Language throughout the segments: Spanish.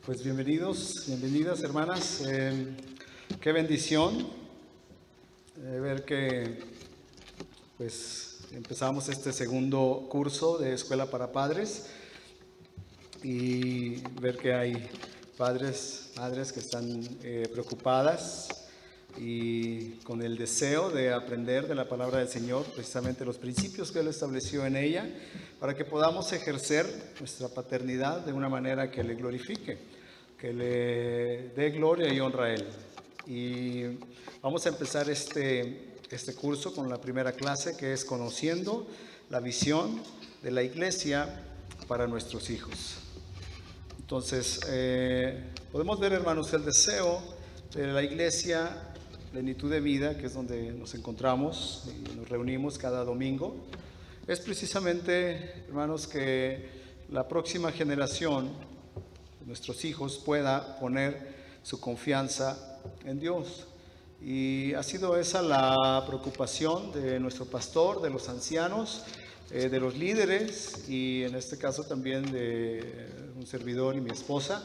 Pues bienvenidas hermanas. Qué bendición ver que pues empezamos este segundo curso de Escuela para Padres y ver que hay madres que están preocupadas y con el deseo de aprender de la palabra del Señor, precisamente los principios que Él estableció en ella, para que podamos ejercer nuestra paternidad de una manera que le glorifique, que le dé gloria y honra a Él. Y vamos a empezar este curso con la primera clase, que es conociendo la visión de la iglesia para nuestros hijos. Entonces, podemos ver, hermanos, el deseo de la iglesia Plenitud de Vida, que es donde nos encontramos y nos reunimos cada domingo, es precisamente, hermanos, que la próxima generación, nuestros hijos, pueda poner su confianza en Dios. Y ha sido esa la preocupación de nuestro pastor, de los ancianos, de los líderes y en este caso también de un servidor y mi esposa,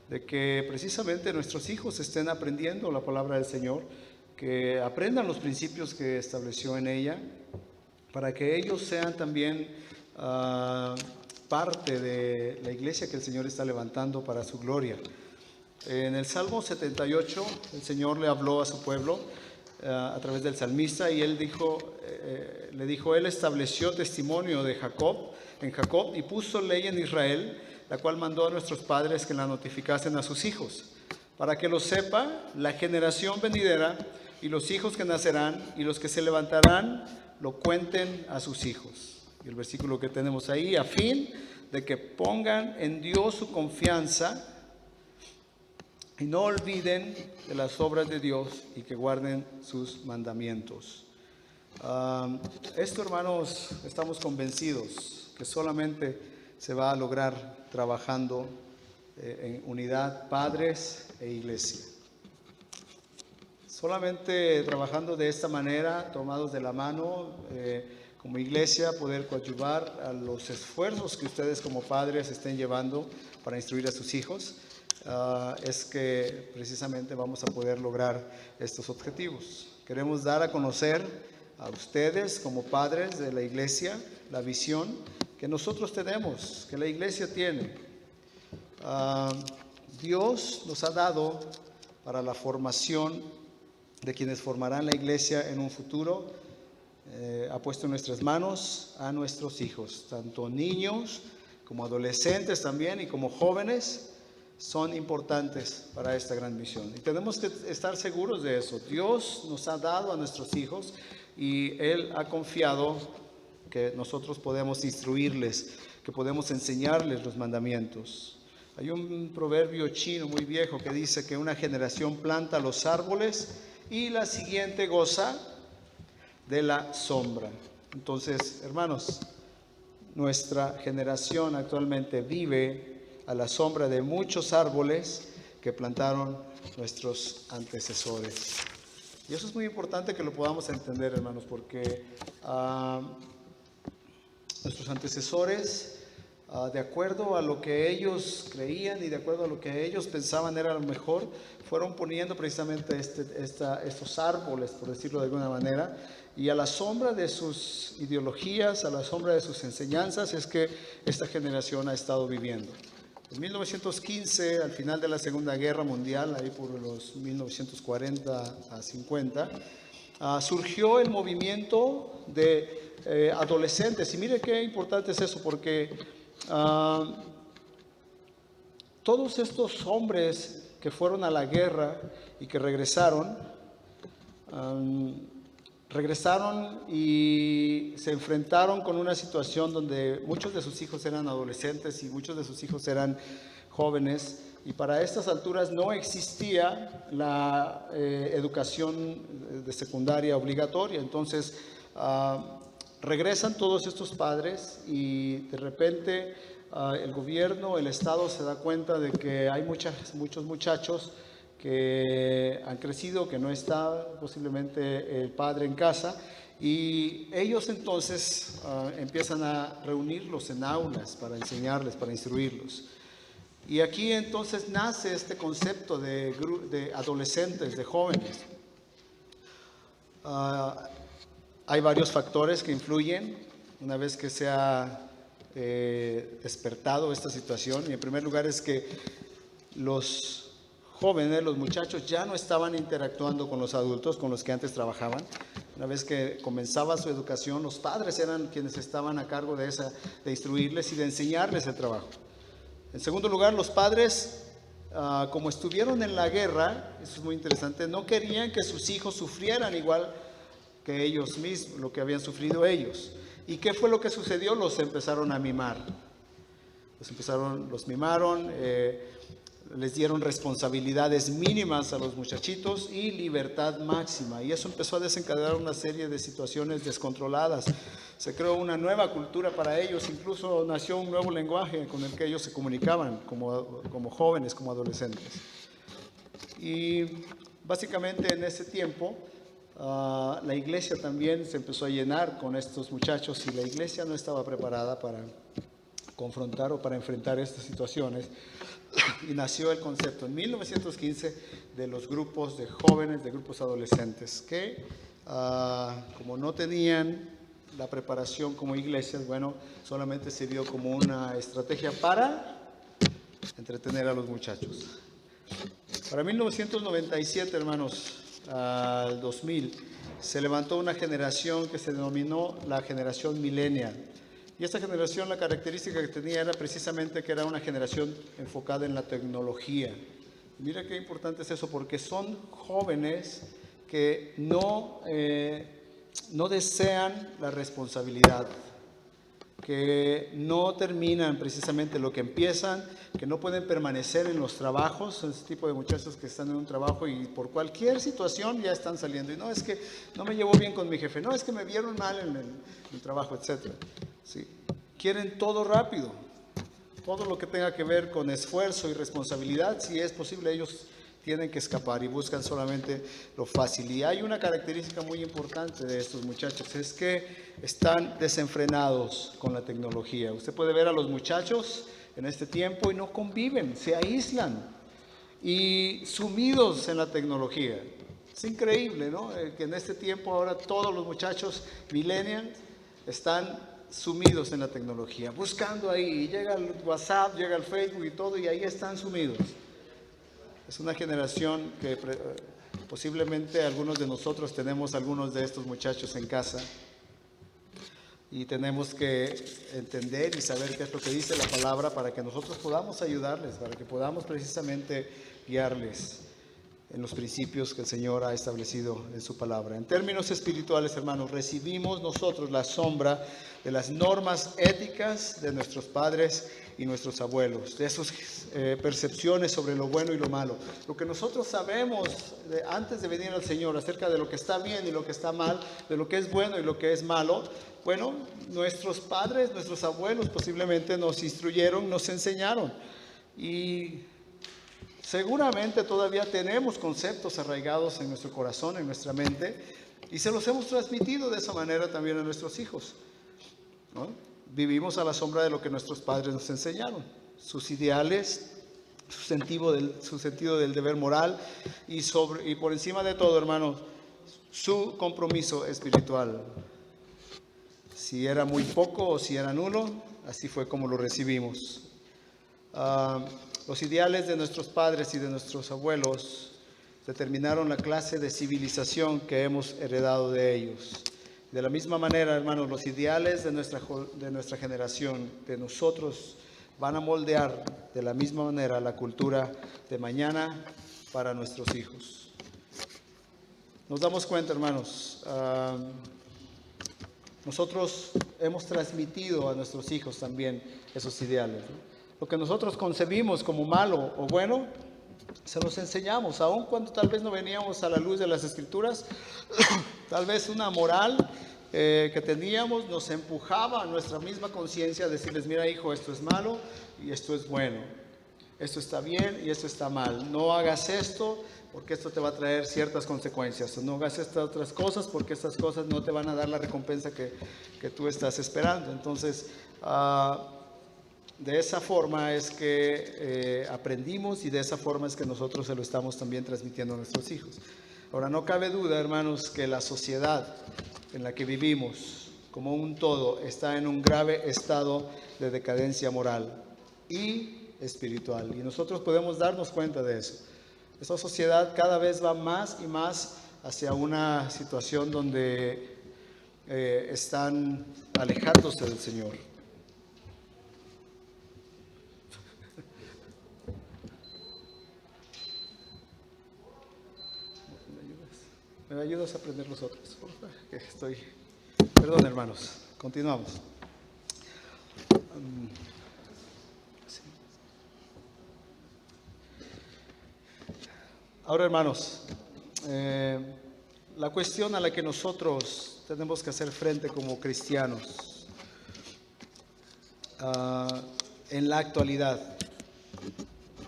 de que precisamente nuestros hijos estén aprendiendo la palabra del Señor, que aprendan los principios que estableció en ella, para que ellos sean también parte de la iglesia que el Señor está levantando para su gloria. En el Salmo 78, el Señor le habló a su pueblo a través del salmista y él le dijo, Él estableció testimonio en Jacob y puso ley en Israel, la cual mandó a nuestros padres que la notificasen a sus hijos, para que lo sepa la generación venidera y los hijos que nacerán y los que se levantarán lo cuenten a sus hijos. Y el versículo que tenemos ahí, a fin de que pongan en Dios su confianza y no olviden de las obras de Dios y que guarden sus mandamientos. Esto, hermanos, estamos convencidos que solamente se va a lograr trabajando en unidad, padres e iglesia. Solamente trabajando de esta manera, tomados de la mano, como iglesia, poder coadyuvar a los esfuerzos que ustedes como padres estén llevando para instruir a sus hijos, es que precisamente vamos a poder lograr estos objetivos. Queremos dar a conocer a ustedes como padres de la iglesia la visión que nosotros tenemos, que la iglesia tiene. Dios nos ha dado para la formación de quienes formarán la iglesia en un futuro, ha puesto en nuestras manos a nuestros hijos, tanto niños como adolescentes también y como jóvenes, son importantes para esta gran misión. Y tenemos que estar seguros de eso. Dios nos ha dado a nuestros hijos y Él ha confiado que nosotros podemos instruirles, que podemos enseñarles los mandamientos. Hay un proverbio chino muy viejo que dice que una generación planta los árboles y la siguiente goza de la sombra. Entonces, hermanos, nuestra generación actualmente vive a la sombra de muchos árboles que plantaron nuestros antecesores. Y eso es muy importante que lo podamos entender, hermanos, porque nuestros antecesores, de acuerdo a lo que ellos creían y de acuerdo a lo que ellos pensaban era lo mejor, fueron poniendo precisamente estos árboles, por decirlo de alguna manera, y a la sombra de sus ideologías, a la sombra de sus enseñanzas, es que esta generación ha estado viviendo. En 1915, al final de la Segunda Guerra Mundial, ahí por los 1940 a 50, surgió el movimiento de adolescentes. Y mire qué importante es eso, porque todos estos hombres que fueron a la guerra y que regresaron y se enfrentaron con una situación donde muchos de sus hijos eran adolescentes y muchos de sus hijos eran jóvenes, y para estas alturas no existía la educación de secundaria obligatoria. Entonces regresan todos estos padres y de repente el gobierno, el Estado se da cuenta de que hay muchos muchachos que han crecido, que no está posiblemente el padre en casa, y ellos entonces empiezan a reunirlos en aulas para enseñarles, para instruirlos. Y aquí entonces nace este concepto de adolescentes, de jóvenes. Hay varios factores que influyen una vez que se ha despertado esta situación. Y en primer lugar es que los jóvenes, los muchachos ya no estaban interactuando con los adultos con los que antes trabajaban. Una vez que comenzaba su educación, los padres eran quienes estaban a cargo de instruirles y de enseñarles el trabajo. En segundo lugar, los padres, como estuvieron en la guerra, eso es muy interesante, no querían que sus hijos sufrieran igual que ellos mismos, lo que habían sufrido ellos. ¿Y qué fue lo que sucedió? Los empezaron a mimar. Los mimaron, les dieron responsabilidades mínimas a los muchachitos y libertad máxima. Y eso empezó a desencadenar una serie de situaciones descontroladas. Se creó una nueva cultura para ellos, incluso nació un nuevo lenguaje con el que ellos se comunicaban como jóvenes, como adolescentes. Y básicamente en ese tiempo la iglesia también se empezó a llenar con estos muchachos y la iglesia no estaba preparada para confrontar o para enfrentar estas situaciones. Y nació el concepto en 1915 de los grupos de jóvenes, de grupos adolescentes, que como no tenían la preparación como iglesias, bueno, solamente sirvió como una estrategia para entretener a los muchachos. Para 1997, hermanos, al 2000, se levantó una generación que se denominó la generación millennial. Y esta generación, la característica que tenía era precisamente que era una generación enfocada en la tecnología. Mira qué importante es eso, porque son jóvenes que no desean la responsabilidad, que no terminan precisamente lo que empiezan, que no pueden permanecer en los trabajos, ese tipo de muchachos que están en un trabajo y por cualquier situación ya están saliendo. Y no, es que no me llevo bien con mi jefe, no, es que me vieron mal en el trabajo, etc. Sí. Quieren todo rápido, todo lo que tenga que ver con esfuerzo y responsabilidad, si es posible, ellos tienen que escapar y buscan solamente lo fácil. Y hay una característica muy importante de estos muchachos, es que están desenfrenados con la tecnología. Usted puede ver a los muchachos en este tiempo y no conviven, se aíslan y sumidos en la tecnología. Es increíble, ¿no? Que en este tiempo ahora todos los muchachos millennials están sumidos en la tecnología, buscando ahí, llega el WhatsApp, llega el Facebook y todo, y ahí están sumidos. Es una generación que posiblemente algunos de nosotros tenemos algunos de estos muchachos en casa y tenemos que entender y saber qué es lo que dice la palabra para que nosotros podamos ayudarles, para que podamos precisamente guiarles en los principios que el Señor ha establecido en su palabra. En términos espirituales, hermanos, recibimos nosotros la sombra de las normas éticas de nuestros padres y nuestros abuelos, de sus percepciones sobre lo bueno y lo malo. Lo que nosotros sabemos antes de venir al Señor acerca de lo que está bien y lo que está mal, de lo que es bueno y lo que es malo, bueno, nuestros padres, nuestros abuelos posiblemente nos instruyeron, nos enseñaron. Y seguramente todavía tenemos conceptos arraigados en nuestro corazón, en nuestra mente, y se los hemos transmitido de esa manera también a nuestros hijos, ¿no? Vivimos a la sombra de lo que nuestros padres nos enseñaron, sus ideales, su sentido del deber moral y por encima de todo, hermanos, su compromiso espiritual. Si era muy poco o si era nulo, así fue como lo recibimos. Los ideales de nuestros padres y de nuestros abuelos determinaron la clase de civilización que hemos heredado de ellos. De la misma manera, hermanos, los ideales de nuestra generación, de nosotros, van a moldear de la misma manera la cultura de mañana para nuestros hijos. Nos damos cuenta, hermanos, nosotros hemos transmitido a nuestros hijos también esos ideales, ¿no? Lo que nosotros concebimos como malo o bueno, se los enseñamos, aun cuando tal vez no veníamos a la luz de las Escrituras, tal vez una moral que teníamos nos empujaba a nuestra misma conciencia a decirles, mira hijo, esto es malo y esto es bueno, esto está bien y esto está mal, no hagas esto porque esto te va a traer ciertas consecuencias, no hagas estas otras cosas porque estas cosas no te van a dar la recompensa que tú estás esperando. Entonces, de esa forma es que aprendimos y de esa forma es que nosotros se lo estamos también transmitiendo a nuestros hijos. Ahora, no cabe duda, hermanos, que la sociedad en la que vivimos como un todo está en un grave estado de decadencia moral y espiritual. Y nosotros podemos darnos cuenta de eso. Esta sociedad cada vez va más y más hacia una situación donde están alejándose del Señor. ¿Me ayudas a aprender los otros? Perdón, hermanos. Continuamos. Sí. Ahora, hermanos, la cuestión a la que nosotros tenemos que hacer frente como cristianos en la actualidad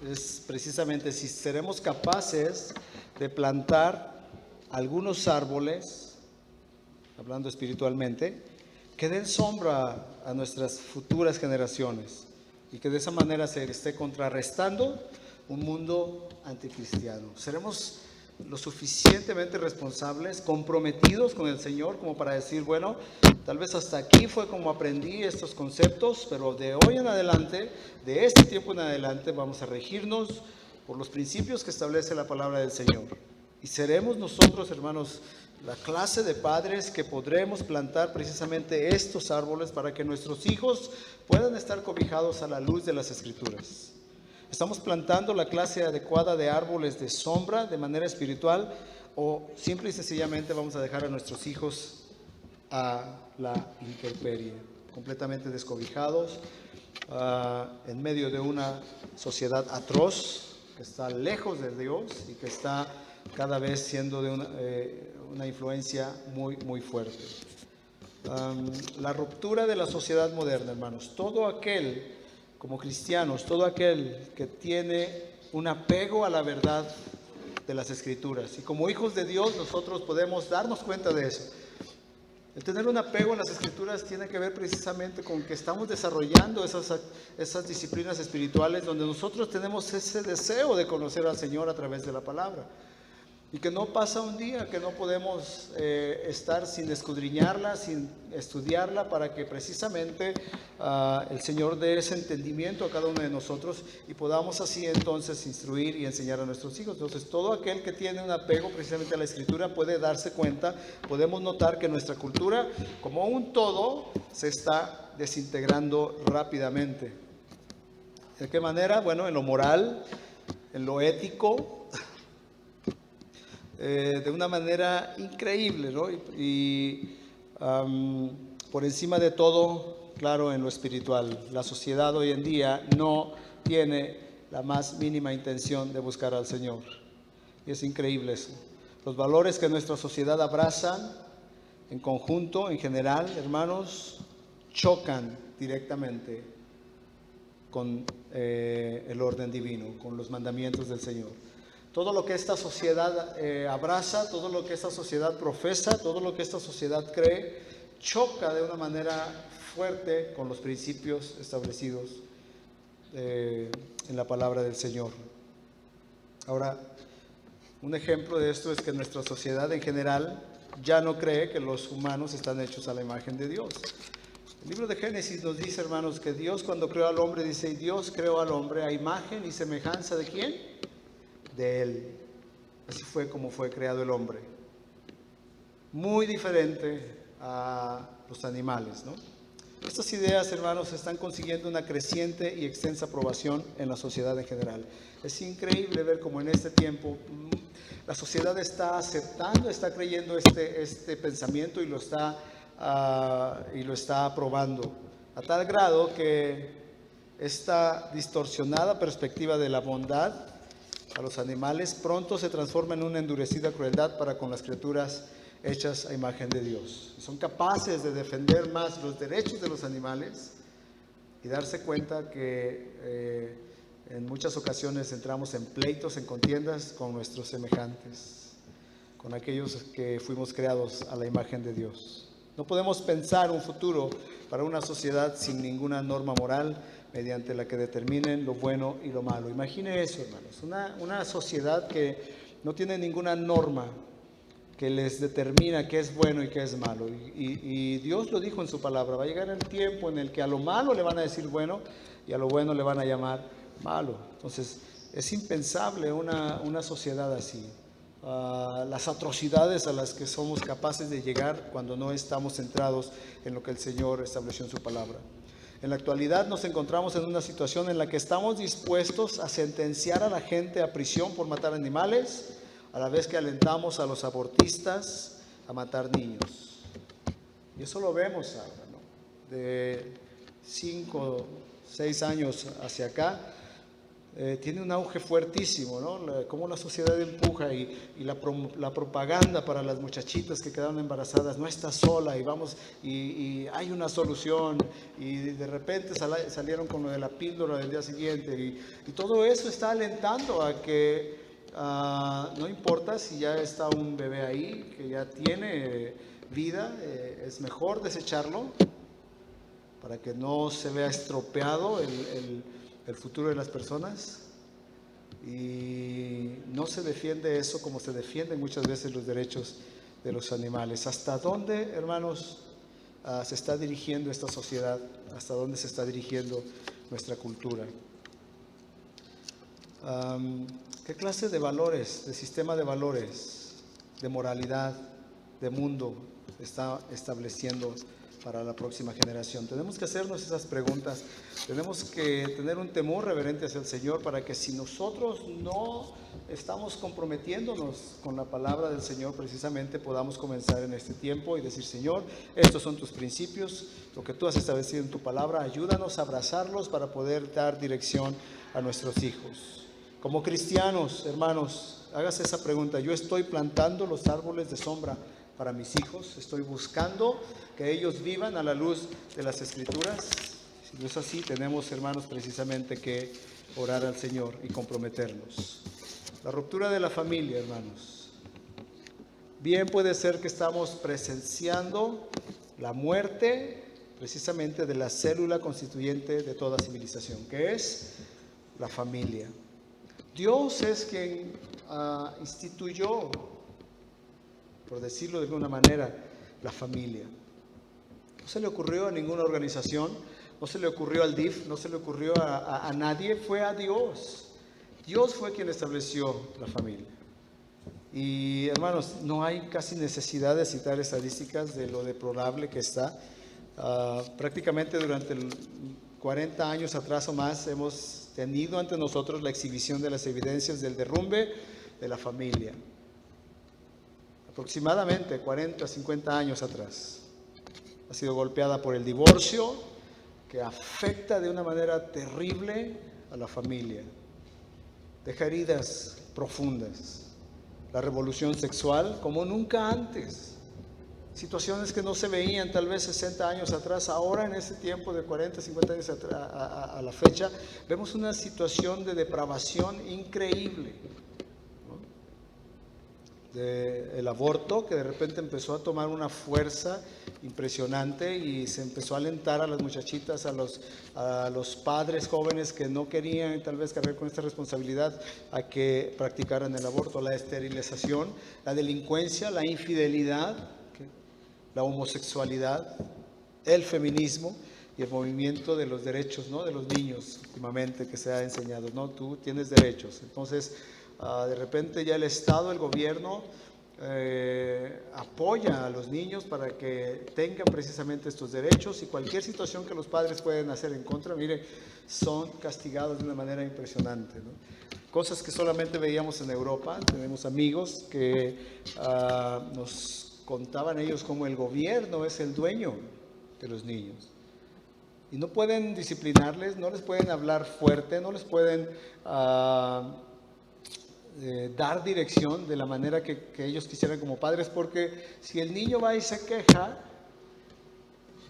es precisamente si seremos capaces de plantar algunos árboles, hablando espiritualmente, que den sombra a nuestras futuras generaciones y que de esa manera se esté contrarrestando un mundo anticristiano. Seremos lo suficientemente responsables, comprometidos con el Señor como para decir, bueno, tal vez hasta aquí fue como aprendí estos conceptos, pero de hoy en adelante, de este tiempo en adelante, vamos a regirnos por los principios que establece la palabra del Señor. Y seremos nosotros, hermanos, la clase de padres que podremos plantar precisamente estos árboles para que nuestros hijos puedan estar cobijados a la luz de las Escrituras. ¿Estamos plantando la clase adecuada de árboles de sombra de manera espiritual o simple y sencillamente vamos a dejar a nuestros hijos a la intemperie, completamente descobijados, en medio de una sociedad atroz que está lejos de Dios y que está cada vez siendo de una influencia muy, muy fuerte? La ruptura de la sociedad moderna, hermanos. Todo aquel, como cristianos, todo aquel que tiene un apego a la verdad de las Escrituras, y como hijos de Dios nosotros podemos darnos cuenta de eso. El tener un apego en las Escrituras tiene que ver precisamente con que estamos desarrollando esas disciplinas espirituales donde nosotros tenemos ese deseo de conocer al Señor a través de la palabra. Y que no pasa un día que no podemos estar sin escudriñarla, sin estudiarla, para que precisamente el Señor dé ese entendimiento a cada uno de nosotros y podamos así entonces instruir y enseñar a nuestros hijos. Entonces, todo aquel que tiene un apego precisamente a la Escritura puede darse cuenta, podemos notar que nuestra cultura como un todo se está desintegrando rápidamente. ¿De qué manera? Bueno, en lo moral, en lo ético, de una manera increíble, ¿no? Y por encima de todo, claro, en lo espiritual. La sociedad hoy en día no tiene la más mínima intención de buscar al Señor. Y es increíble eso. Los valores que nuestra sociedad abraza en conjunto, en general, hermanos, chocan directamente con el orden divino, con los mandamientos del Señor. Todo lo que esta sociedad abraza, todo lo que esta sociedad profesa, todo lo que esta sociedad cree, choca de una manera fuerte con los principios establecidos en la palabra del Señor. Ahora, un ejemplo de esto es que nuestra sociedad en general ya no cree que los humanos están hechos a la imagen de Dios. El libro de Génesis nos dice, hermanos, que Dios cuando creó al hombre, dice, y Dios creó al hombre a imagen y semejanza ¿de quién? De Él. Así fue como fue creado el hombre. Muy diferente a los animales, ¿no? Estas ideas, hermanos, están consiguiendo una creciente y extensa aprobación en la sociedad en general. Es increíble ver cómo en este tiempo la sociedad está aceptando, está creyendo este pensamiento y lo está aprobando, a tal grado que esta distorsionada perspectiva de la bondad a los animales pronto se transforma en una endurecida crueldad para con las criaturas hechas a imagen de Dios. Son capaces de defender más los derechos de los animales y darse cuenta que en muchas ocasiones entramos en pleitos, en contiendas con nuestros semejantes, con aquellos que fuimos creados a la imagen de Dios. No podemos pensar un futuro para una sociedad sin ninguna norma moral, mediante la que determinen lo bueno y lo malo. Imagine eso, hermanos, una sociedad que no tiene ninguna norma que les determina qué es bueno y qué es malo. Y Dios lo dijo en su palabra, va a llegar el tiempo en el que a lo malo le van a decir bueno y a lo bueno le van a llamar malo. Entonces, es impensable una sociedad así. Las atrocidades a las que somos capaces de llegar cuando no estamos centrados en lo que el Señor estableció en su palabra. En la actualidad nos encontramos en una situación en la que estamos dispuestos a sentenciar a la gente a prisión por matar animales, a la vez que alentamos a los abortistas a matar niños. Y eso lo vemos ahora, ¿no? De 5, 6 años hacia acá, tiene un auge fuertísimo, ¿no? Cómo la sociedad empuja y la propaganda para las muchachitas que quedaron embarazadas, no está sola y vamos y hay una solución, y de repente salieron con lo de la píldora del día siguiente y todo eso está alentando a que no importa si ya está un bebé ahí, que ya tiene vida, es mejor desecharlo para que no se vea estropeado el futuro de las personas. Y no se defiende eso como se defienden muchas veces los derechos de los animales. ¿Hasta dónde, hermanos, se está dirigiendo esta sociedad? ¿Hasta dónde se está dirigiendo nuestra cultura? ¿Qué clase de valores, de sistema de valores, de moralidad, de mundo está estableciendo para la próxima generación? Tenemos que hacernos esas preguntas. Tenemos que tener un temor reverente hacia el Señor para que si nosotros no estamos comprometiéndonos con la palabra del Señor, precisamente podamos comenzar en este tiempo y decir: Señor, estos son tus principios, lo que tú has establecido en tu palabra, ayúdanos a abrazarlos para poder dar dirección a nuestros hijos. Como cristianos, hermanos, hágase esa pregunta: yo estoy plantando los árboles de sombra para mis hijos, estoy buscando que ellos vivan a la luz de las Escrituras. Si no es así, tenemos, hermanos, precisamente que orar al Señor y comprometernos. La ruptura de la familia, hermanos. Bien puede ser que estamos presenciando la muerte precisamente de la célula constituyente de toda civilización, que es la familia. Dios es quien instituyó, por decirlo de alguna manera, la familia. No se le ocurrió a ninguna organización, no se le ocurrió al DIF, no se le ocurrió a nadie, fue a Dios. Dios fue quien estableció la familia. Y hermanos, no hay casi necesidad de citar estadísticas de lo deplorable que está. Prácticamente durante 40 años atrás o más hemos tenido ante nosotros la exhibición de las evidencias del derrumbe de la familia. Aproximadamente 40, 50 años atrás. Ha sido golpeada por el divorcio, que afecta de una manera terrible a la familia. Deja heridas profundas. La revolución sexual como nunca antes. Situaciones que no se veían tal vez 60 años atrás, ahora en ese tiempo de 40, 50 años a la fecha, vemos una situación de depravación increíble. El aborto, que de repente empezó a tomar una fuerza impresionante y se empezó a alentar a las muchachitas, a los padres jóvenes que no querían tal vez cargar con esta responsabilidad, a que practicaran el aborto, la esterilización, la delincuencia, la infidelidad, la homosexualidad, el feminismo y el movimiento de los derechos, ¿no?, de los niños últimamente, que se ha enseñado, no, tú tienes derechos. Entonces, de repente ya el Estado, el gobierno, apoya a los niños para que tengan precisamente estos derechos, y cualquier situación que los padres pueden hacer en contra, mire, son castigados de una manera impresionante, ¿no? Cosas que solamente veíamos en Europa. Tenemos amigos que nos contaban ellos cómo el gobierno es el dueño de los niños. Y no pueden disciplinarles, no les pueden hablar fuerte, no les pueden dar dirección de la manera que ellos quisieran como padres, porque si el niño va y se queja,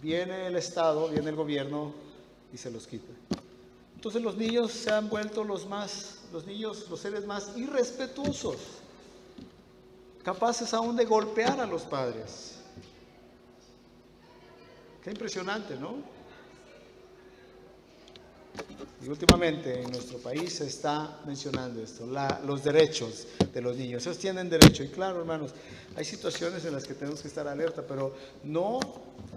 viene el Estado, viene el gobierno y se los quita. Entonces los niños se han vuelto los seres más irrespetuosos, capaces aún de golpear a los padres. Qué impresionante, ¿no? Y últimamente en nuestro país se está mencionando esto, los derechos de los niños. Ellos tienen derecho. Y claro, hermanos, hay situaciones en las que tenemos que estar alerta, pero no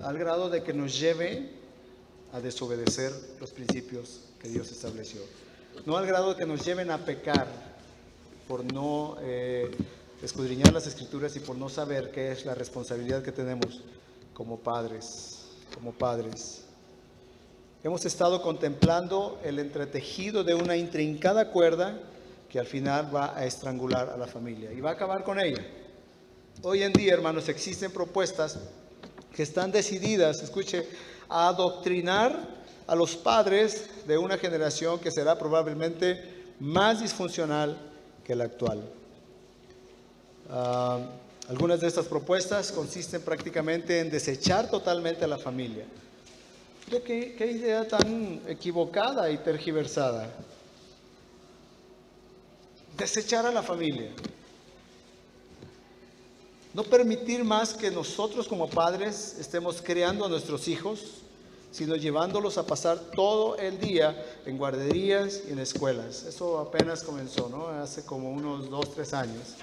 al grado de que nos lleve a desobedecer los principios que Dios estableció. No al grado de que nos lleven a pecar por no escudriñar las Escrituras y por no saber qué es la responsabilidad que tenemos como padres. Hemos estado contemplando el entretejido de una intrincada cuerda que al final va a estrangular a la familia y va a acabar con ella. Hoy en día, hermanos, existen propuestas que están decididas, escuche, a adoctrinar a los padres de una generación que será probablemente más disfuncional que la actual. Algunas de estas propuestas consisten prácticamente en desechar totalmente a la familia. ¿Qué idea tan equivocada y tergiversada? Desechar a la familia. No permitir más que nosotros como padres estemos criando a nuestros hijos, sino llevándolos a pasar todo el día en guarderías y en escuelas. Eso apenas comenzó, ¿no? Hace como unos 2-3 años.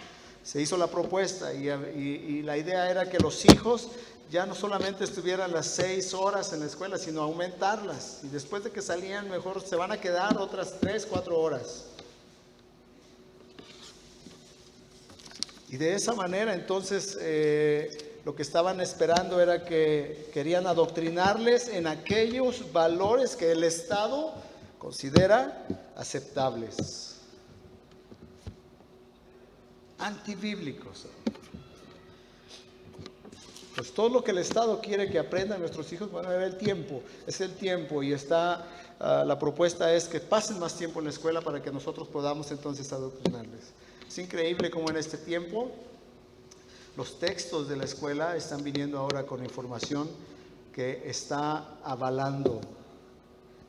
Se hizo la propuesta y la idea era que los hijos ya no solamente estuvieran las 6 horas en la escuela, sino aumentarlas. Y después de que salían, mejor se van a quedar otras 3-4 horas. Y de esa manera, entonces, lo que estaban esperando era que querían adoctrinarles en aquellos valores que el Estado considera aceptables. Antibíblicos. Pues todo lo que el Estado quiere que aprendan nuestros hijos, bueno, es el tiempo y está, la propuesta es que pasen más tiempo en la escuela para que nosotros podamos entonces adoctrinarles. Es increíble cómo en este tiempo los textos de la escuela están viniendo ahora con información que está avalando,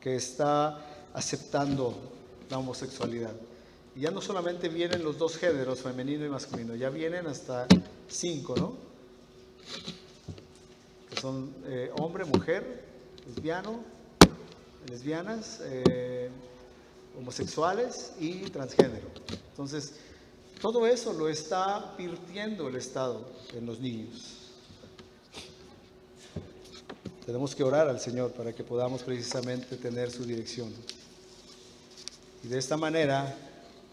que está aceptando la homosexualidad. Y ya no solamente vienen los dos géneros, femenino y masculino, ya vienen hasta 5, ¿no? Que son hombre, mujer, lesbianas, homosexuales y transgénero. Entonces, todo eso lo está virtiendo el Estado en los niños. Tenemos que orar al Señor para que podamos precisamente tener su dirección. Y de esta manera,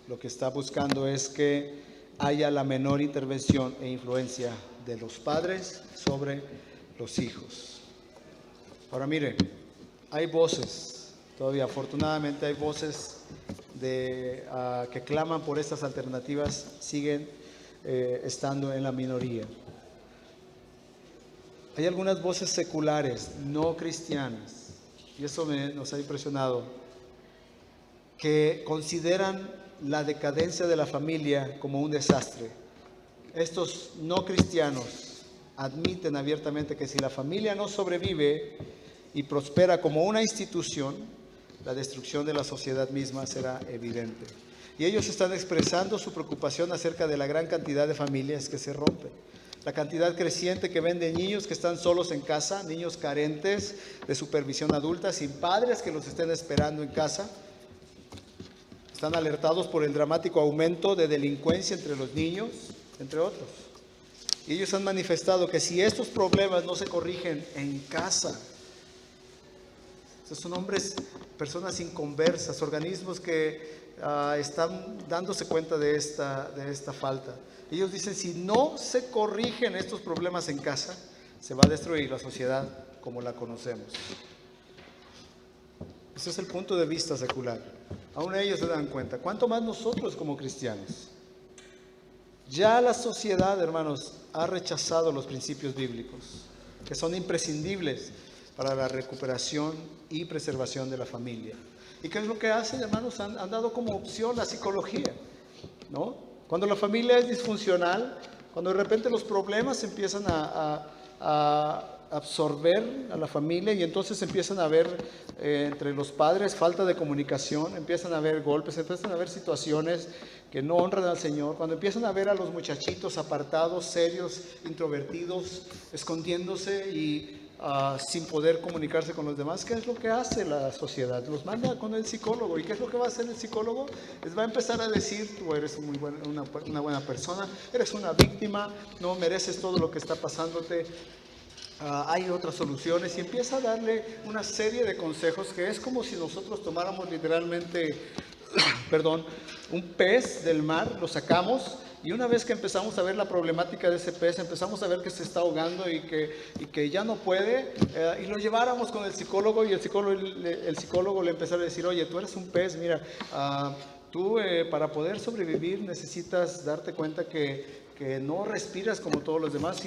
lo que está buscando es que haya la menor intervención e influencia de los padres sobre los hijos. Ahora mire, hay voces, todavía afortunadamente hay voces que claman por estas alternativas, siguen estando en la minoría. Hay algunas voces seculares, no cristianas, y eso nos ha impresionado, que consideran la decadencia de la familia como un desastre. Estos no cristianos admiten abiertamente que si la familia no sobrevive y prospera como una institución, la destrucción de la sociedad misma será evidente. Y ellos están expresando su preocupación acerca de la gran cantidad de familias que se rompen. La cantidad creciente que ven de niños que están solos en casa, niños carentes de supervisión adulta, sin padres que los estén esperando en casa. Están alertados por el dramático aumento de delincuencia entre los niños, entre otros. Y ellos han manifestado que si estos problemas no se corrigen en casa, son hombres, personas inconversas, organismos que están dándose cuenta de esta falta. Ellos dicen, si no se corrigen estos problemas en casa, se va a destruir la sociedad como la conocemos. Ese es el punto de vista secular. Aún ellos se dan cuenta. ¿Cuánto más nosotros como cristianos? Ya la sociedad, hermanos, ha rechazado los principios bíblicos, que son imprescindibles para la recuperación y preservación de la familia. ¿Y qué es lo que hacen, hermanos? Han dado como opción la psicología, ¿no? Cuando la familia es disfuncional, cuando de repente los problemas empiezan a absorber a la familia y entonces empiezan a haber entre los padres falta de comunicación, empiezan a haber golpes, empiezan a haber situaciones que no honran al Señor, cuando empiezan a ver a los muchachitos apartados, serios, introvertidos, escondiéndose y sin poder comunicarse con los demás. ¿Qué es lo que hace la sociedad? Los manda con el psicólogo. ¿Y qué es lo que va a hacer el psicólogo? Les va a empezar a decir: tú eres una buena persona, eres una víctima, no mereces todo lo que está pasándote. Hay otras soluciones, y empieza a darle una serie de consejos que es como si nosotros tomáramos literalmente perdón, un pez del mar, lo sacamos, y una vez que empezamos a ver la problemática de ese pez, empezamos a ver que se está ahogando y que ya no puede, y lo lleváramos con el psicólogo, y el psicólogo le empezara a decir: oye, tú eres un pez, mira, tú para poder sobrevivir necesitas darte cuenta que no respiras como todos los demás,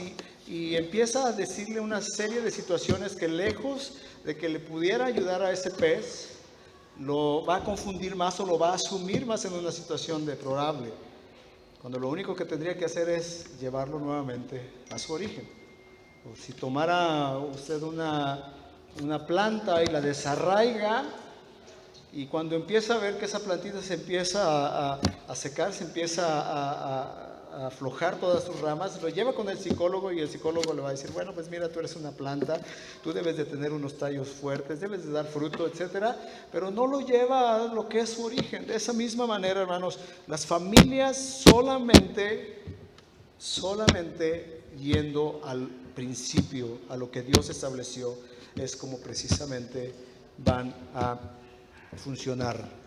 y empieza a decirle una serie de situaciones que, lejos de que le pudiera ayudar a ese pez, lo va a confundir más o lo va a asumir más en una situación deplorable, cuando lo único que tendría que hacer es llevarlo nuevamente a su origen. O si tomara usted una planta y la desarraiga, y cuando empieza a ver que esa plantita se empieza a secar, se empieza a aflojar todas sus ramas, lo lleva con el psicólogo, y el psicólogo le va a decir: bueno, pues mira, tú eres una planta, tú debes de tener unos tallos fuertes, debes de dar fruto, etcétera, pero no lo lleva a lo que es su origen. De esa misma manera, hermanos, las familias solamente yendo al principio, a lo que Dios estableció, es como precisamente van a funcionar.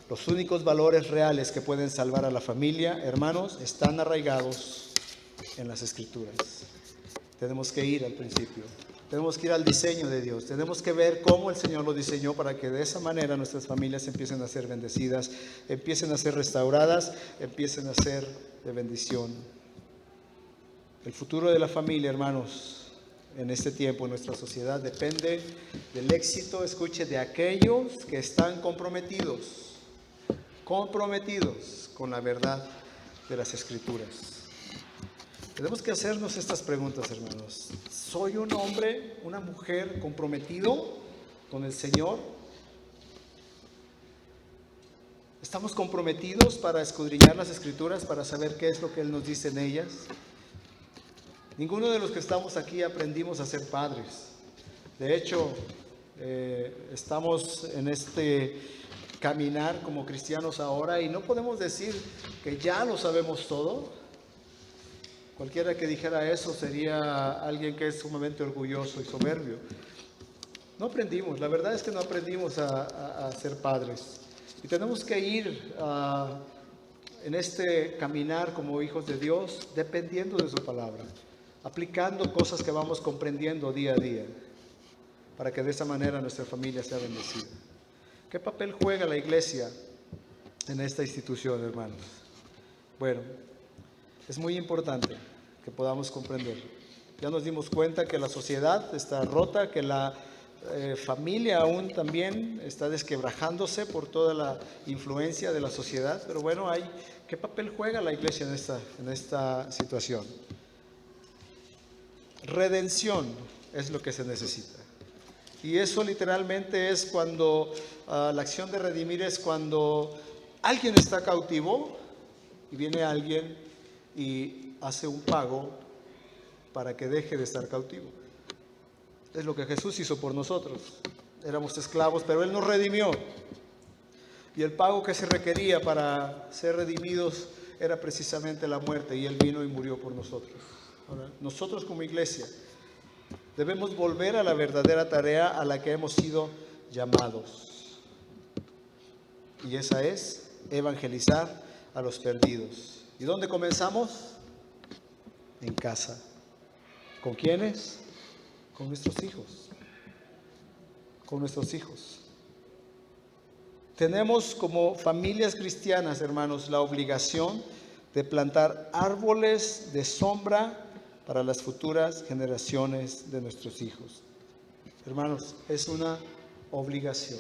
Los únicos valores reales que pueden salvar a la familia, hermanos, están arraigados en las Escrituras. Tenemos que ir al principio, tenemos que ir al diseño de Dios, tenemos que ver cómo el Señor lo diseñó, para que de esa manera nuestras familias empiecen a ser bendecidas, empiecen a ser restauradas, empiecen a ser de bendición. El futuro de la familia, hermanos, en este tiempo, en nuestra sociedad, depende del éxito, escuche, de aquellos que están comprometidos con la verdad de las Escrituras. Tenemos que hacernos estas preguntas, hermanos. ¿Soy un hombre, una mujer comprometido con el Señor? ¿Estamos comprometidos para escudriñar las Escrituras, para saber qué es lo que Él nos dice en ellas? Ninguno de los que estamos aquí aprendimos a ser padres. De hecho, estamos en este caminar como cristianos ahora, y no podemos decir que ya lo sabemos todo. Cualquiera que dijera eso sería alguien que es sumamente orgulloso y soberbio. No aprendimos, la verdad es que no aprendimos a ser padres, y tenemos que ir en este caminar como hijos de Dios, dependiendo de su palabra, aplicando cosas que vamos comprendiendo día a día, para que de esa manera nuestra familia sea bendecida. ¿Qué papel juega la iglesia en esta institución, hermanos? Bueno, es muy importante que podamos comprender. Ya nos dimos cuenta que la sociedad está rota, que la familia aún también está desquebrajándose por toda la influencia de la sociedad. Pero bueno, ¿qué papel juega la iglesia en esta situación? Redención es lo que se necesita. Y eso literalmente es cuando la acción de redimir es cuando alguien está cautivo y viene alguien y hace un pago para que deje de estar cautivo. Es lo que Jesús hizo por nosotros. Éramos esclavos, pero Él nos redimió. Y el pago que se requería para ser redimidos era precisamente la muerte, y Él vino y murió por nosotros. Ahora, nosotros como iglesia debemos volver a la verdadera tarea a la que hemos sido llamados. Y esa es evangelizar a los perdidos. ¿Y dónde comenzamos? En casa. ¿Con quiénes? Con nuestros hijos. Con nuestros hijos. Tenemos como familias cristianas, hermanos, la obligación de plantar árboles de sombra para las futuras generaciones de nuestros hijos. Hermanos, es una obligación.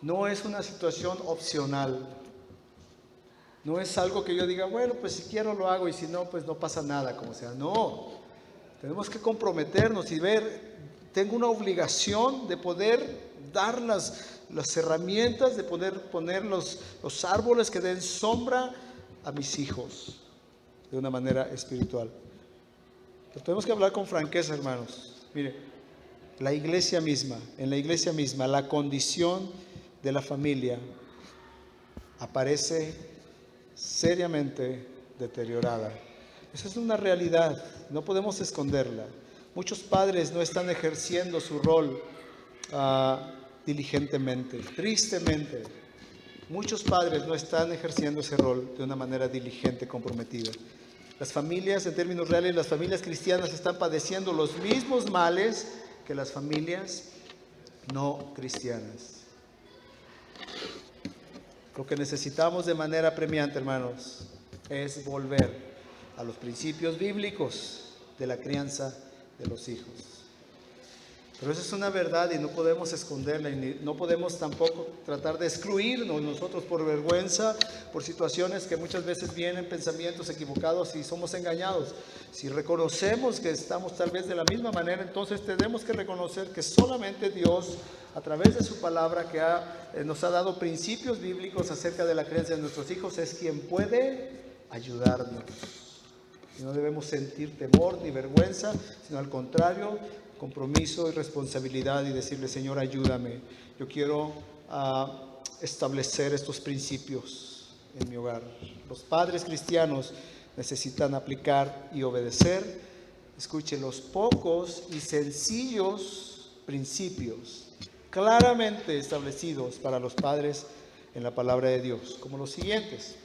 No es una situación opcional. No es algo que yo diga, bueno, pues si quiero lo hago, y si no, pues no pasa nada, como sea. No, tenemos que comprometernos y ver, tengo una obligación de poder dar las herramientas, de poder poner los árboles que den sombra a mis hijos de una manera espiritual. Pero tenemos que hablar con franqueza, hermanos. Mire, en la iglesia misma, la condición de la familia aparece seriamente deteriorada. Esa es una realidad, no podemos esconderla. Muchos padres no están ejerciendo su rol diligentemente, tristemente. Muchos padres no están ejerciendo ese rol de una manera diligente, comprometida. Las familias, en términos reales, las familias cristianas están padeciendo los mismos males que las familias no cristianas. Lo que necesitamos de manera apremiante, hermanos, es volver a los principios bíblicos de la crianza de los hijos. Pero esa es una verdad y no podemos esconderla, y no podemos tampoco tratar de excluirnos nosotros por vergüenza, por situaciones que muchas veces vienen, pensamientos equivocados y somos engañados. Si reconocemos que estamos tal vez de la misma manera, entonces tenemos que reconocer que solamente Dios, a través de su palabra, que nos ha dado principios bíblicos acerca de la creencia de nuestros hijos, es quien puede ayudarnos. Y no debemos sentir temor ni vergüenza, sino al contrario, compromiso y responsabilidad, y decirle: Señor, ayúdame. Yo quiero establecer estos principios en mi hogar. Los padres cristianos necesitan aplicar y obedecer, escuche, los pocos y sencillos principios claramente establecidos para los padres en la palabra de Dios, como los siguientes.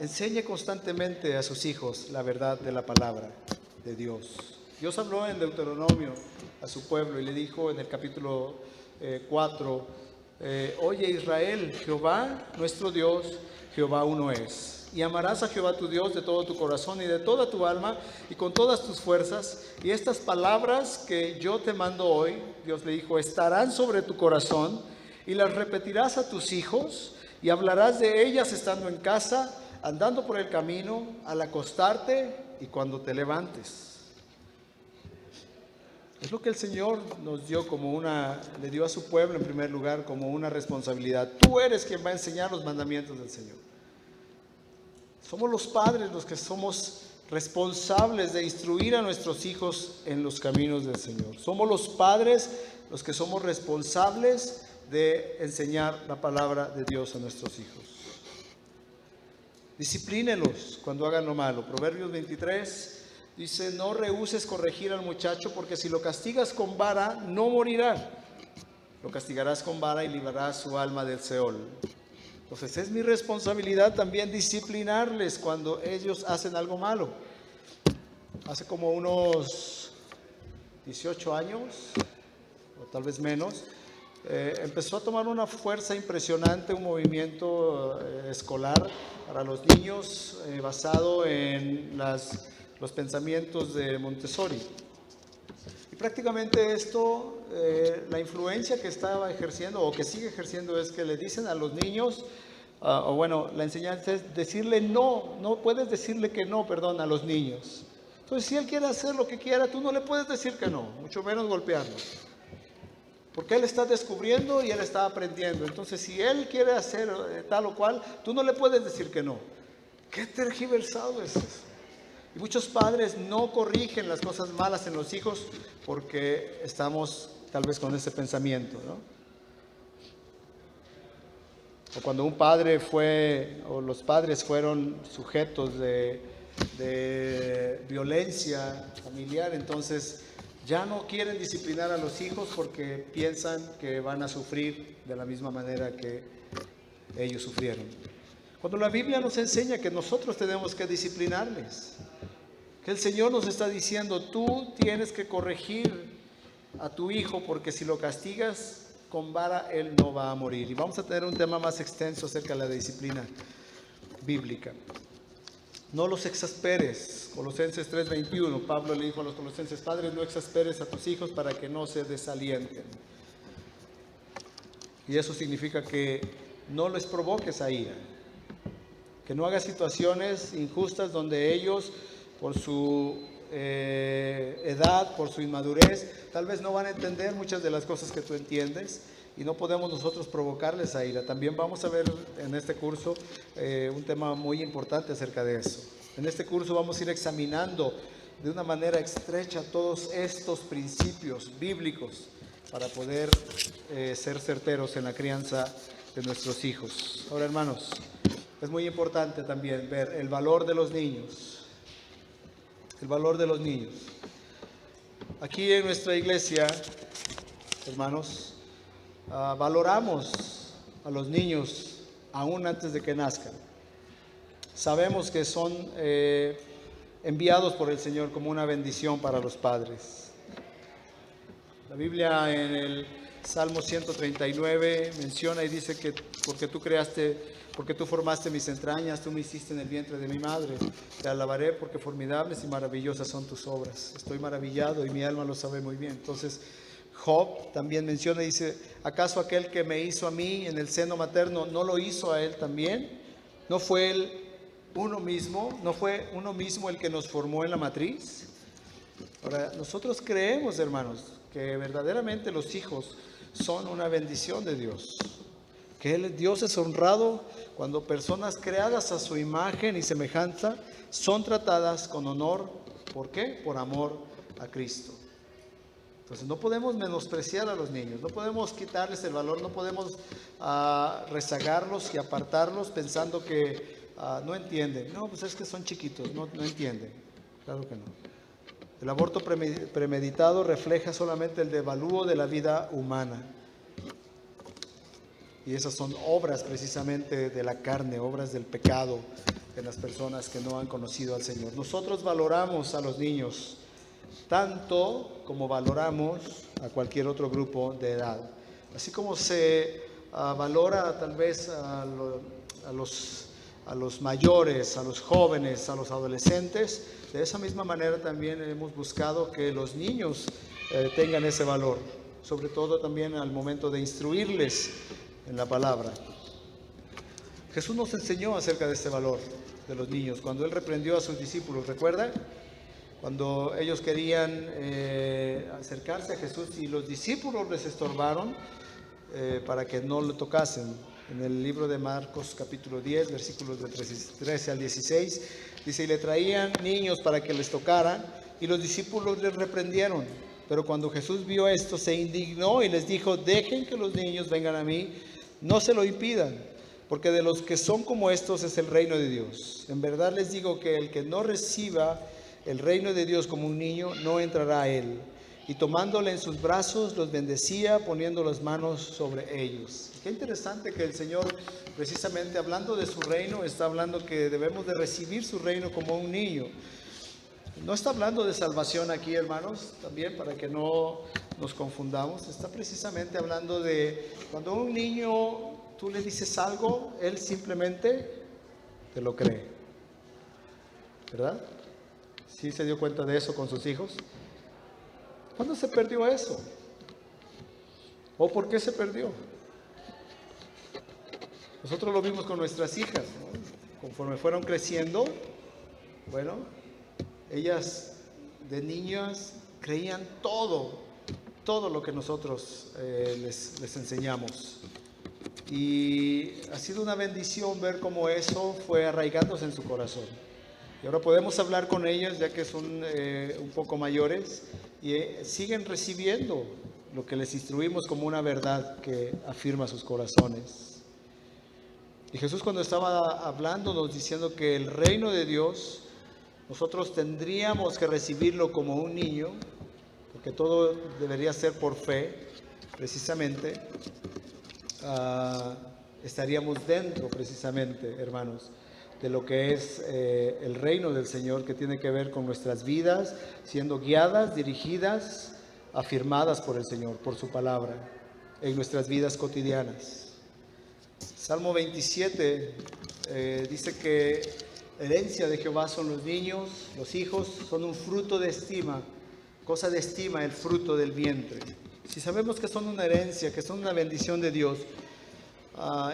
Enseñe constantemente a sus hijos la verdad de la palabra de Dios. Dios habló en Deuteronomio a su pueblo y le dijo en el capítulo 4, oye Israel, Jehová nuestro Dios, Jehová uno es. Y amarás a Jehová tu Dios de todo tu corazón y de toda tu alma y con todas tus fuerzas. Y estas palabras que yo te mando hoy, Dios le dijo, estarán sobre tu corazón y las repetirás a tus hijos y hablarás de ellas estando en casa, andando por el camino, al acostarte y cuando te levantes. Es lo que el Señor nos dio le dio a su pueblo en primer lugar como una responsabilidad. Tú eres quien va a enseñar los mandamientos del Señor. Somos los padres los que somos responsables de instruir a nuestros hijos en los caminos del Señor. Somos los padres los que somos responsables de enseñar la palabra de Dios a nuestros hijos. Disciplínelos cuando hagan lo malo. Proverbios 23 dice: no rehúses corregir al muchacho, porque si lo castigas con vara, no morirá. Lo castigarás con vara y librarás su alma del Seol. Entonces es mi responsabilidad también disciplinarles cuando ellos hacen algo malo. Hace como unos 18 años, o tal vez menos, empezó a tomar una fuerza impresionante un movimiento escolar para los niños basado en los pensamientos de Montessori. Y prácticamente esto, la influencia que estaba ejerciendo o que sigue ejerciendo es que le dicen a los niños, la enseñanza es decirle no puedes decirle que no, a los niños. Entonces, si él quiere hacer lo que quiera, tú no le puedes decir que no, mucho menos golpearlo. Porque él está descubriendo y él está aprendiendo. Entonces, si él quiere hacer tal o cual, tú no le puedes decir que no. ¿Qué tergiversado es eso? Y muchos padres no corrigen las cosas malas en los hijos porque estamos tal vez con ese pensamiento, ¿no? O cuando un padre los padres fueron sujetos de violencia familiar, entonces ya no quieren disciplinar a los hijos porque piensan que van a sufrir de la misma manera que ellos sufrieron. Cuando la Biblia nos enseña que nosotros tenemos que disciplinarles, que el Señor nos está diciendo, tú tienes que corregir a tu hijo porque si lo castigas con vara, él no va a morir. Y vamos a tener un tema más extenso acerca de la disciplina bíblica. No los exasperes. Colosenses 3:21, Pablo le dijo a los colosenses: padres, no exasperes a tus hijos para que no se desalienten. Y eso significa que no les provoques a ira, que no hagas situaciones injustas donde ellos, por su edad, por su inmadurez, tal vez no van a entender muchas de las cosas que tú entiendes, y no podemos nosotros provocarles a ira. También vamos a ver en este curso un tema muy importante acerca de eso. En este curso vamos a ir examinando de una manera estrecha todos estos principios bíblicos para poder ser certeros en la crianza de nuestros hijos. Ahora, hermanos, es muy importante también ver el valor de los niños. El valor de los niños. Aquí en nuestra iglesia, hermanos, valoramos a los niños aún antes de que nazcan. Sabemos que son enviados por el Señor como una bendición para los padres. La Biblia en el Salmo 139 menciona y dice que porque tú formaste mis entrañas, tú me hiciste en el vientre de mi madre. Te alabaré porque formidables y maravillosas son tus obras. Estoy maravillado y mi alma lo sabe muy bien. Entonces, Job también menciona y dice, ¿acaso aquel que me hizo a mí en el seno materno no lo hizo a él también? ¿No fue él uno mismo? ¿No fue uno mismo el que nos formó en la matriz? Ahora, nosotros creemos, hermanos, que verdaderamente los hijos son una bendición de Dios. Que Dios es honrado cuando personas creadas a su imagen y semejanza son tratadas con honor. ¿Por qué? Por amor a Cristo. Entonces no podemos menospreciar a los niños, no podemos quitarles el valor, no podemos rezagarlos y apartarlos pensando que no entienden. No, pues es que son chiquitos, no entienden. Claro que no. El aborto premeditado refleja solamente el devalúo de la vida humana. Y esas son obras precisamente de la carne, obras del pecado en las personas que no han conocido al Señor. Nosotros valoramos a los niños tanto como valoramos a cualquier otro grupo de edad. Así como se valora tal vez a los mayores, a los jóvenes, a los adolescentes, de esa misma manera también hemos buscado que los niños tengan ese valor, sobre todo también al momento de instruirles en la palabra. Jesús nos enseñó acerca de este valor de los niños cuando Él reprendió a sus discípulos, ¿recuerda? Cuando ellos querían acercarse a Jesús y los discípulos les estorbaron para que no lo tocasen. En el libro de Marcos capítulo 10, versículos de 13 al 16, dice, y le traían niños para que les tocaran, y los discípulos les reprendieron. Pero cuando Jesús vio esto, se indignó y les dijo, dejen que los niños vengan a mí, no se lo impidan, porque de los que son como estos es el reino de Dios. En verdad les digo que el que no reciba el reino de Dios como un niño, no entrará a él. Y tomándole en sus brazos, los bendecía, poniendo las manos sobre ellos. Qué interesante que el Señor, precisamente hablando de su reino, está hablando que debemos de recibir su reino como un niño. No está hablando de salvación aquí, hermanos, también para que no nos confundamos. Está precisamente hablando de cuando a un niño tú le dices algo, él simplemente te lo cree. ¿Verdad? ¿Sí se dio cuenta de eso con sus hijos? ¿Cuándo se perdió eso? ¿O por qué se perdió? Nosotros lo vimos con nuestras hijas, ¿no? Conforme fueron creciendo, bueno, ellas de niñas creían todo lo que nosotros les enseñamos. Y ha sido una bendición ver cómo eso fue arraigándose en su corazón. Y ahora podemos hablar con ellas ya que son un poco mayores y siguen recibiendo lo que les instruimos como una verdad que afirma sus corazones. Y Jesús cuando estaba hablándonos diciendo que el reino de Dios nosotros tendríamos que recibirlo como un niño, porque todo debería ser por fe, precisamente, estaríamos dentro precisamente, hermanos, de lo que es el reino del Señor, que tiene que ver con nuestras vidas, siendo guiadas, dirigidas, afirmadas por el Señor, por su palabra, en nuestras vidas cotidianas. Salmo 27 dice que herencia de Jehová son los niños, los hijos son un fruto de estima, cosa de estima el fruto del vientre. Si sabemos que son una herencia, que son una bendición de Dios,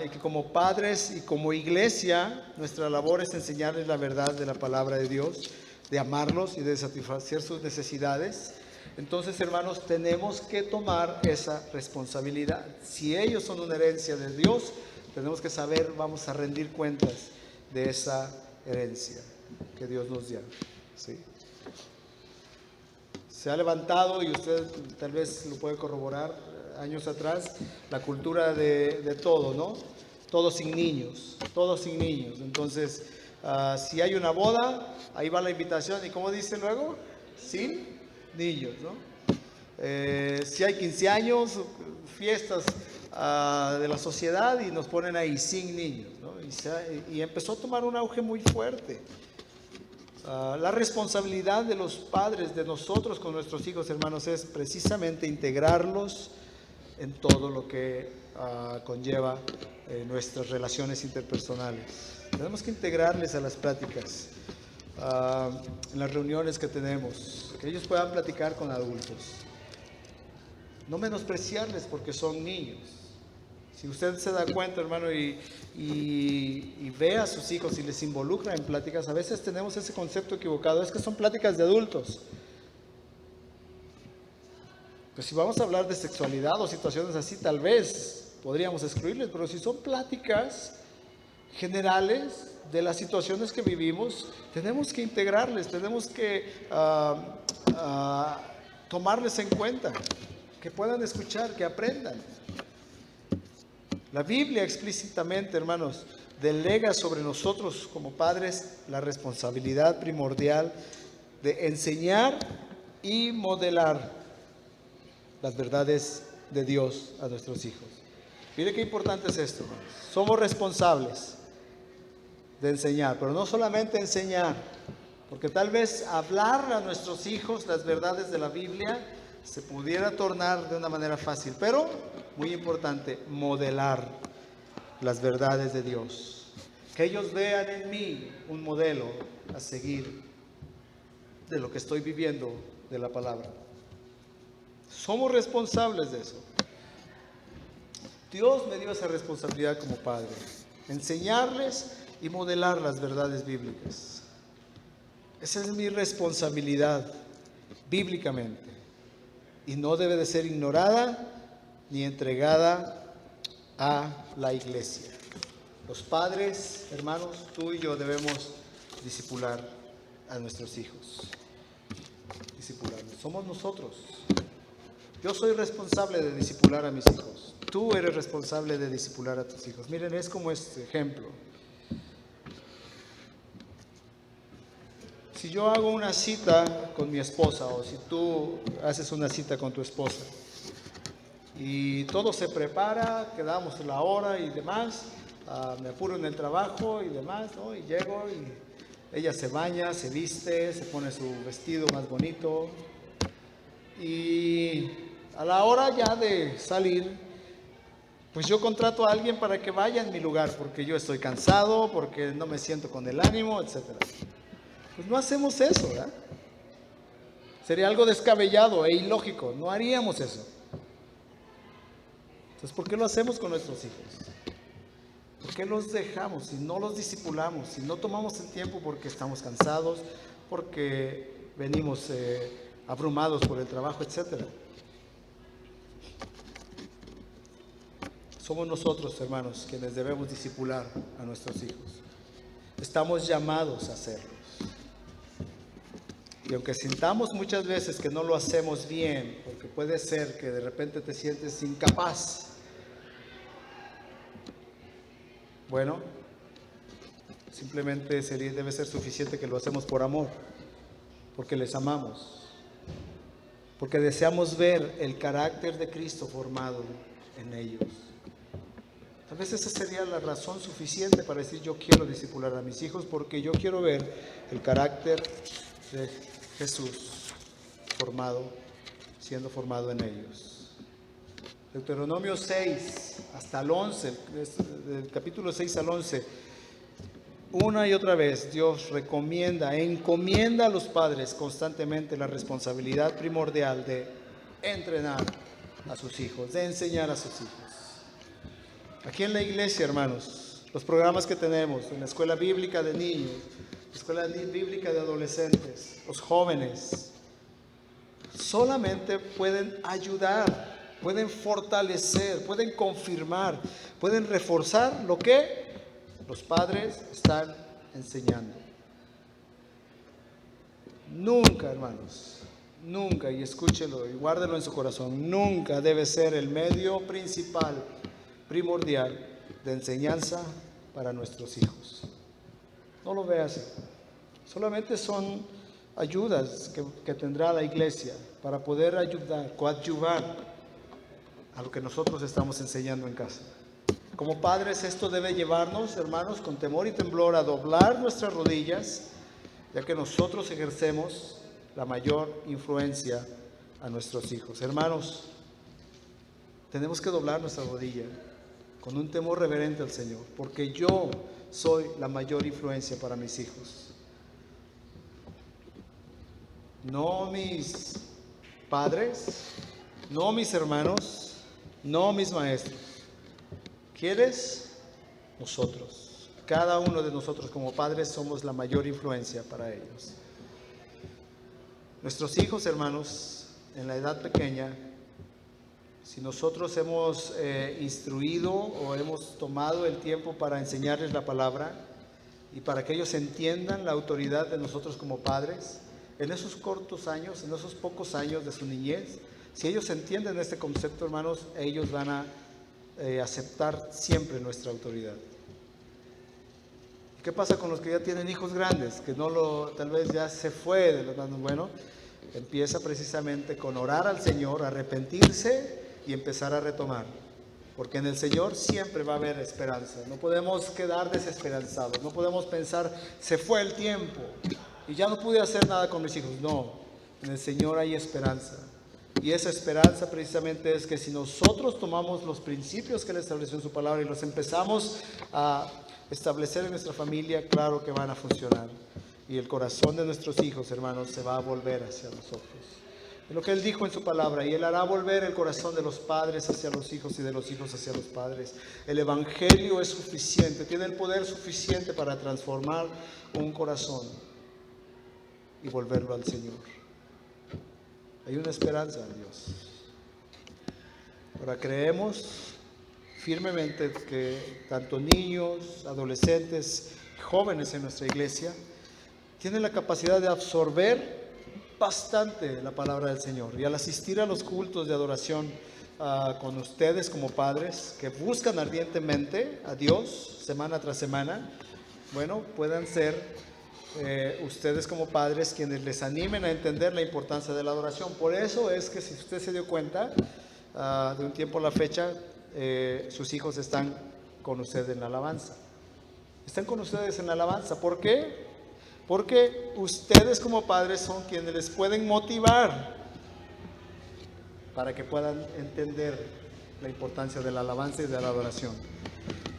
y que como padres y como iglesia nuestra labor es enseñarles la verdad de la palabra de Dios, de amarlos y de satisfacer sus necesidades, entonces, hermanos, tenemos que tomar esa responsabilidad. Si ellos son una herencia de Dios, tenemos que saber, vamos a rendir cuentas de esa herencia que Dios nos dio, ¿sí? se ha levantado, y usted tal vez lo puede corroborar, años atrás, la cultura de todo, ¿no? Todo sin niños, todo sin niños. Entonces, si hay una boda, ahí va la invitación, y ¿cómo dice luego? Sin niños, ¿no? Si hay 15 años, fiestas de la sociedad, y nos ponen ahí sin niños, ¿no? Y empezó a tomar un auge muy fuerte. La responsabilidad de los padres, de nosotros con nuestros hijos, hermanos, es precisamente integrarlos en todo lo que conlleva nuestras relaciones interpersonales. Tenemos que integrarles a las pláticas, en las reuniones que tenemos, que ellos puedan platicar con adultos. No menospreciarles porque son niños. Si usted se da cuenta, hermano, y ve a sus hijos y les involucra en pláticas, a veces tenemos ese concepto equivocado, es que son pláticas de adultos. Pues si vamos a hablar de sexualidad o situaciones así, tal vez podríamos excluirles, pero si son pláticas generales de las situaciones que vivimos, tenemos que integrarles, tenemos que tomarles en cuenta, que puedan escuchar, que aprendan. La Biblia explícitamente, hermanos, delega sobre nosotros como padres la responsabilidad primordial de enseñar y modelar las verdades de Dios a nuestros hijos. Mire qué importante es esto, hermanos. Somos responsables de enseñar, pero no solamente enseñar, porque tal vez hablar a nuestros hijos las verdades de la Biblia se pudiera tornar de una manera fácil, pero muy importante, modelar las verdades de Dios. Que ellos vean en mí un modelo a seguir de lo que estoy viviendo de la palabra. Somos responsables de eso. Dios me dio esa responsabilidad como padre, enseñarles y modelar las verdades bíblicas. Esa es mi responsabilidad bíblicamente, y no debe de ser ignorada ni entregada a la iglesia. Los padres, hermanos, tú y yo debemos discipular a nuestros hijos. Discipularlos. Somos nosotros. Yo soy responsable de discipular a mis hijos. Tú eres responsable de discipular a tus hijos. Miren, es como este ejemplo. Si yo hago una cita con mi esposa, o si tú haces una cita con tu esposa, y todo se prepara, quedamos la hora y demás, me apuro en el trabajo y demás, ¿no? Y llego y ella se baña, se viste, se pone su vestido más bonito, y a la hora ya de salir, pues yo contrato a alguien para que vaya en mi lugar, porque yo estoy cansado, porque no me siento con el ánimo, etcétera. Pues no hacemos eso, ¿verdad? Sería algo descabellado e ilógico, no haríamos eso. Entonces, ¿por qué lo hacemos con nuestros hijos? ¿Por qué los dejamos si no los discipulamos, si no tomamos el tiempo porque estamos cansados, porque venimos abrumados por el trabajo, etcétera? Somos nosotros, hermanos, quienes debemos discipular a nuestros hijos. Estamos llamados a hacerlo. Y aunque sintamos muchas veces que no lo hacemos bien, porque puede ser que de repente te sientes incapaz, bueno, simplemente debe ser suficiente que lo hacemos por amor, porque les amamos, porque deseamos ver el carácter de Cristo formado en ellos. Tal vez esa sería la razón suficiente para decir: yo quiero discipular a mis hijos, porque yo quiero ver el carácter de Jesús siendo formado en ellos. Deuteronomio 6 hasta el 11, del capítulo 6 al 11, una y otra vez Dios encomienda a los padres constantemente la responsabilidad primordial de entrenar a sus hijos, de enseñar a sus hijos. Aquí en la iglesia, hermanos, los programas que tenemos en la escuela bíblica de niños, escuela bíblica de adolescentes, los jóvenes, solamente pueden ayudar, pueden fortalecer, pueden confirmar, pueden reforzar lo que los padres están enseñando. Nunca, hermanos, nunca, y escúchelo y guárdelo en su corazón, nunca debe ser el medio principal, primordial de enseñanza para nuestros hijos. No lo vea así. Solamente son ayudas que tendrá la iglesia para poder ayudar, coadyuvar a lo que nosotros estamos enseñando en casa. Como padres, esto debe llevarnos, hermanos, con temor y temblor a doblar nuestras rodillas, ya que nosotros ejercemos la mayor influencia a nuestros hijos. Hermanos, tenemos que doblar nuestra rodilla con un temor reverente al Señor, porque yo soy la mayor influencia para mis hijos. No mis padres, no mis hermanos, no mis maestros. ¿Quieres? Nosotros. Cada uno de nosotros como padres somos la mayor influencia para ellos. Nuestros hijos, hermanos, en la edad pequeña, si nosotros hemos instruido o hemos tomado el tiempo para enseñarles la palabra y para que ellos entiendan la autoridad de nosotros como padres, en esos cortos años, en esos pocos años de su niñez, si ellos entienden este concepto, hermanos, ellos van a aceptar siempre nuestra autoridad. ¿Qué pasa con los que ya tienen hijos grandes? Que tal vez ya se fue de los manos. Bueno, empieza precisamente con orar al Señor, arrepentirse y empezar a retomar. Porque en el Señor siempre va a haber esperanza. No podemos quedar desesperanzados. No podemos pensar, se fue el tiempo y ya no pude hacer nada con mis hijos. No, en el Señor hay esperanza. Y esa esperanza precisamente es que si nosotros tomamos los principios que Él estableció en su palabra y los empezamos a establecer en nuestra familia, claro que van a funcionar. Y el corazón de nuestros hijos, hermanos, se va a volver hacia nosotros. Es lo que Él dijo en su palabra, y Él hará volver el corazón de los padres hacia los hijos y de los hijos hacia los padres. El Evangelio es suficiente, tiene el poder suficiente para transformar un corazón y volverlo al Señor. Hay una esperanza en Dios. Ahora creemos firmemente que tanto niños, adolescentes, jóvenes en nuestra iglesia tienen la capacidad de absorber bastante la palabra del Señor. Y al asistir a los cultos de adoración con ustedes como padres que buscan ardientemente a Dios semana tras semana, bueno, puedan ser ustedes como padres quienes les animen a entender la importancia de la adoración. Por eso es que si usted se dio cuenta, de un tiempo a la fecha, sus hijos están con ustedes en la alabanza. Están con ustedes en la alabanza. ¿Por qué? Porque ustedes como padres son quienes les pueden motivar para que puedan entender la importancia de la alabanza y de la adoración.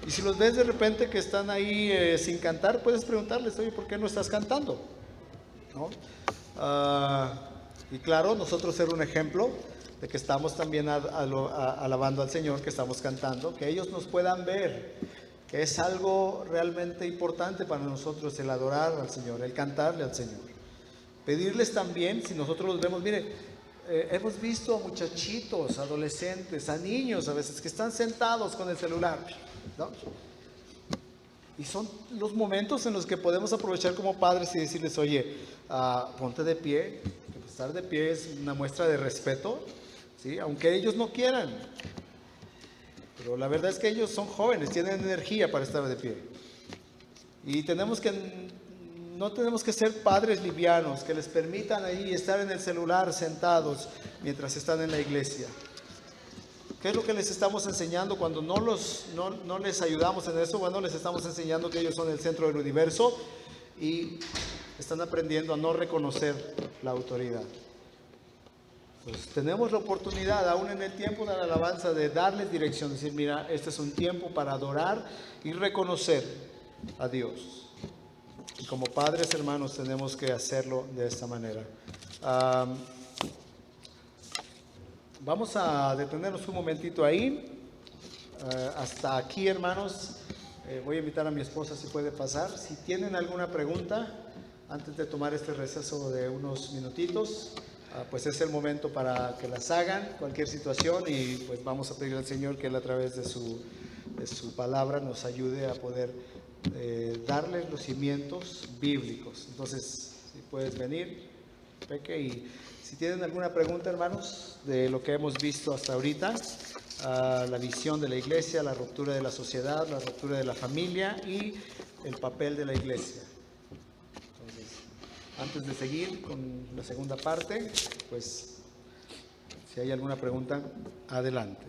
Y si los ves de repente que están ahí sin cantar, puedes preguntarles, oye, ¿por qué no estás cantando? ¿No? Y claro, nosotros ser un ejemplo de que estamos también alabando al Señor, que estamos cantando, que ellos nos puedan ver, que es algo realmente importante para nosotros el adorar al Señor, el cantarle al Señor. Pedirles también, si nosotros los vemos, mire, hemos visto a muchachitos, adolescentes, a niños a veces que están sentados con el celular, ¿no? Y son los momentos en los que podemos aprovechar como padres y decirles, oye, ponte de pie. Estar de pie es una muestra de respeto, ¿sí? Aunque ellos no quieran. Pero la verdad es que ellos son jóvenes, tienen energía para estar de pie. Y no tenemos que ser padres livianos, que les permitan ahí estar en el celular sentados mientras están en la iglesia. ¿Qué es lo que les estamos enseñando cuando no les ayudamos en eso? Bueno, les estamos enseñando que ellos son el centro del universo y están aprendiendo a no reconocer la autoridad. Pues tenemos la oportunidad, aún en el tiempo de la alabanza, de darles dirección, decir, mira, este es un tiempo para adorar y reconocer a Dios. Y como padres, hermanos, tenemos que hacerlo de esta manera. Vamos a detenernos un momentito ahí. Hasta aquí, hermanos. Voy a invitar a mi esposa si puede pasar. Si tienen alguna pregunta, antes de tomar este receso de unos minutitos, pues es el momento para que las hagan, cualquier situación, y pues vamos a pedir al Señor que Él a través de su palabra nos ayude a poder darles los cimientos bíblicos. Entonces, si puedes venir, Peque, y Si tienen alguna pregunta, hermanos, de lo que hemos visto hasta ahorita, la visión de la iglesia, la ruptura de la sociedad, la ruptura de la familia y el papel de la iglesia. Entonces, antes de seguir con la segunda parte, pues si hay alguna pregunta, adelante.